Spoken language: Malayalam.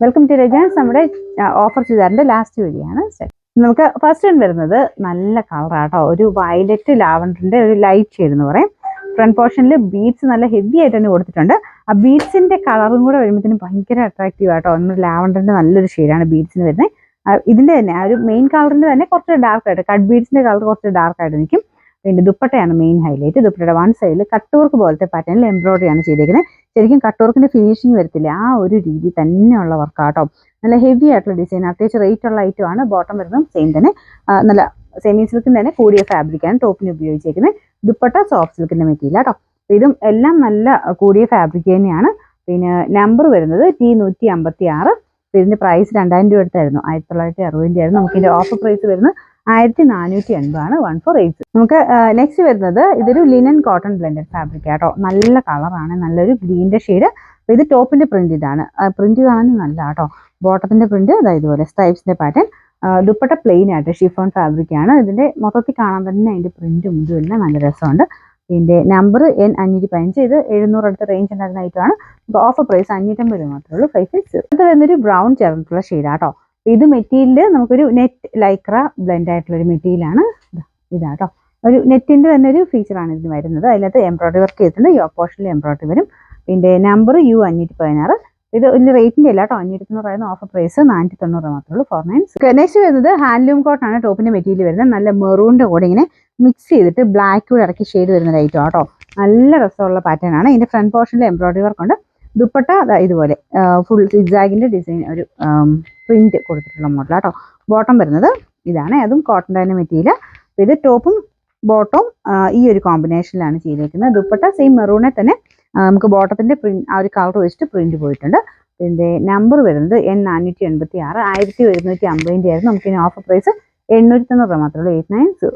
Welcome to രജാൻസ്. നമ്മുടെ ഓഫർ ചുരിദാറിന്റെ ലാസ്റ്റ് വീഡിയോയാണ്. നമുക്ക് ഫസ്റ്റ് വരുന്നത് നല്ല കളറാട്ടോ, ഒരു വയലറ്റ് ലാവൻഡറിന്റെ ഒരു ലൈറ്റ് ഷെയ്ഡ് എന്ന് പറയും. ഫ്രണ്ട് പോർഷനിൽ ബീഡ്സ് നല്ല ഹെവി ആയിട്ട് തന്നെ കൊടുത്തിട്ടുണ്ട്. ആ ബീഡ്സിന്റെ കളറും കൂടെ വരുമ്പോഴത്തേനും ഭയങ്കര അട്രാക്റ്റീവ് ആട്ടോ. നമ്മുടെ ലാവൻഡറിന്റെ നല്ലൊരു ഷെയ്ഡാണ് ബീഡ്സിന് വരുന്നത്. ഇതിന്റെ തന്നെ ആ ഒരു മെയിൻ കളറിന്റെ തന്നെ കുറച്ച് ഡാർക്ക് ആയിട്ട്, കട്ട് ബീഡ്സിന്റെ കളർ കുറച്ച് ഡാർക്ക് ആയിട്ട് നിൽക്കും. പിന്നെ ദുപ്പട്ടയാണ് മെയിൻ ഹൈലൈറ്റ്. ദുപ്പട്ടയുടെ വൺ സൈഡിൽ കട്ട് വർക്ക് പോലത്തെ പാറ്റേണിൽ എംബ്രോയിഡറി ആണ് ചെയ്തേക്കുന്നത്. ശരിക്കും കട്ട് വർക്കിന്റെ ഫിനിഷിങ് വരത്തില്ല, ആ ഒരു രീതി തന്നെയുള്ള വർക്കാട്ടോ. നല്ല ഹെവി ആയിട്ടുള്ള ഡിസൈൻ, അത്യാവശ്യം റേറ്റ് ഉള്ള ഐറ്റം ആണ്. ബോട്ടം വരുന്നതും സെയിം തന്നെ, നല്ല സെമി സിൽക്കിന്റെ തന്നെ കൂടിയ ഫാബ്രിക്കാണ് ടോപ്പിന് ഉപയോഗിച്ചേക്കുന്നത്. ദുപ്പട്ട സോഫ്റ്റ് സിൽക്കിന്റെ മെറ്റീരിയൽ ആട്ടോ. ഇതും എല്ലാം നല്ല കൂടിയ ഫാബ്രിക് തന്നെയാണ്. പിന്നെ നമ്പർ വരുന്നത് T156. ഇതിന്റെ പ്രൈസ് 2000 രൂപ എടുത്തായിരുന്നു, 1960 ആയിരുന്നു. നമുക്ക് ഇതിന്റെ ഓഫർ പ്രൈസ് വരുന്നത് 1480 ആണ്, 1480. നമുക്ക് നെക്സ്റ്റ് വരുന്നത് ഇതൊരു ലിനൻ കോട്ടൺ ബ്ലെൻഡഡ് ഫാബ്രിക് ആട്ടോ. നല്ല കളറാണ്, നല്ലൊരു ഗ്രീനിന്റെ ഷെയ്ഡ്. ഇത് ടോപ്പിന്റെ പ്രിന്റ് ഇതാണ്. പ്രിന്റ് കാണാൻ നല്ല ആട്ടോ. ബോട്ടത്തിന്റെ പ്രിന്റ് ഇതുപോലെ സ്ട്രൈപ്സിന്റെ പാറ്റേൺ. ദുപ്പട്ട പ്ലെയിൻ ആയിട്ട് ഷിഫോൺ ഫാബ്രിക് ആണ്. ഇതിന്റെ മൊത്തത്തിൽ കാണാൻ തന്നെ അതിന്റെ പ്രിന്റും ഇതും എല്ലാം നല്ല രസമുണ്ട്. ഇതിന്റെ നമ്പർ N515. ഇത് 700 അടുത്ത റേഞ്ച് ഉണ്ടായിരുന്ന ഐറ്റമാണ്. ഓഫർ പ്രൈസ് 550 രൂപ മാത്രമേ ഉള്ളൂ, 550. ഇത് വരുന്നൊരു ബ്രൗൺ ചേർന്നിട്ടുള്ള ഷെയ്ഡ് ആട്ടോ. ഇത് മെറ്റീരിയൽ നമുക്കൊരു നെറ്റ് ലൈക്ര ബ്ലെൻഡ് ആയിട്ടുള്ള ഒരു മെറ്റീരിയലാണ്. ഇതാട്ടോ, ഒരു നെറ്റിന്റെ തന്നെ ഒരു ഫീച്ചറാണ് ഇതിന് വരുന്നത്. അതിനകത്ത് എംബ്രോയിഡറി വർക്ക് ചെയ്തിട്ടുണ്ട്. യോ പോർഷനിൽ എംബ്രോയിഡറി വരും. പിന്നെ നമ്പർ U516. ഇത് ഇതിന്റെ റേറ്റിന്റെ അല്ല കേട്ടോ, 590 ഓഫർ പ്രൈസ് 490 മാത്രമേ ഉള്ളൂ, 49. നെക്സ്റ്റ് വരുന്നത് ഹാൻഡ്ലൂം കോട്ടൺ ആണ് ടോപ്പിന്റെ മെറ്റീരിയൽ വരുന്നത്. നല്ല മെറൂണിന്റെ കൂടെ ഇങ്ങനെ മിക്സ് ചെയ്തിട്ട് ബ്ലാക്ക് കൂടെ ഇറക്കി ഷെയ്ഡ് വരുന്ന ഒരു ഐറ്റം ആട്ടോ. നല്ല രസമുള്ള പാറ്റേൺ ആണ്. ഇതിന്റെ ഫ്രണ്ട് പോർഷനിൽ എംബ്രോയിഡറി വർക്ക് ഉണ്ട്. ദുപ്പട്ട ഇതുപോലെ ഫുൾ സിഗ്സാഗിന്റെ ഡിസൈൻ, ഒരു പ്രിന്റ് കൊടുത്തിട്ടുള്ള മോഡലാട്ടോ. ബോട്ടം വരുന്നത് ഇതാണ്, അതും കോട്ടൺ തന്നെ മെറ്റീരിയൽ. ഇത് ടോപ്പും ബോട്ടവും ഈ ഒരു കോമ്പിനേഷനിലാണ് ചെയ്തേക്കുന്നത്. ദുപ്പട്ട സെയിം മെറൂണെ തന്നെ നമുക്ക് ബോട്ടത്തിന്റെ പ്രിന്റ് ആ ഒരു കളർ വെച്ചിട്ട് പ്രിന്റ് പോയിട്ടുണ്ട്. ഇതിന്റെ നമ്പർ വരുന്നത് N486. 1150 ആയിരുന്നു. നമുക്ക് ഇനി ഓഫർ പ്രൈസ് 890 രൂപ മാത്രമേ ഉള്ളൂ, 890.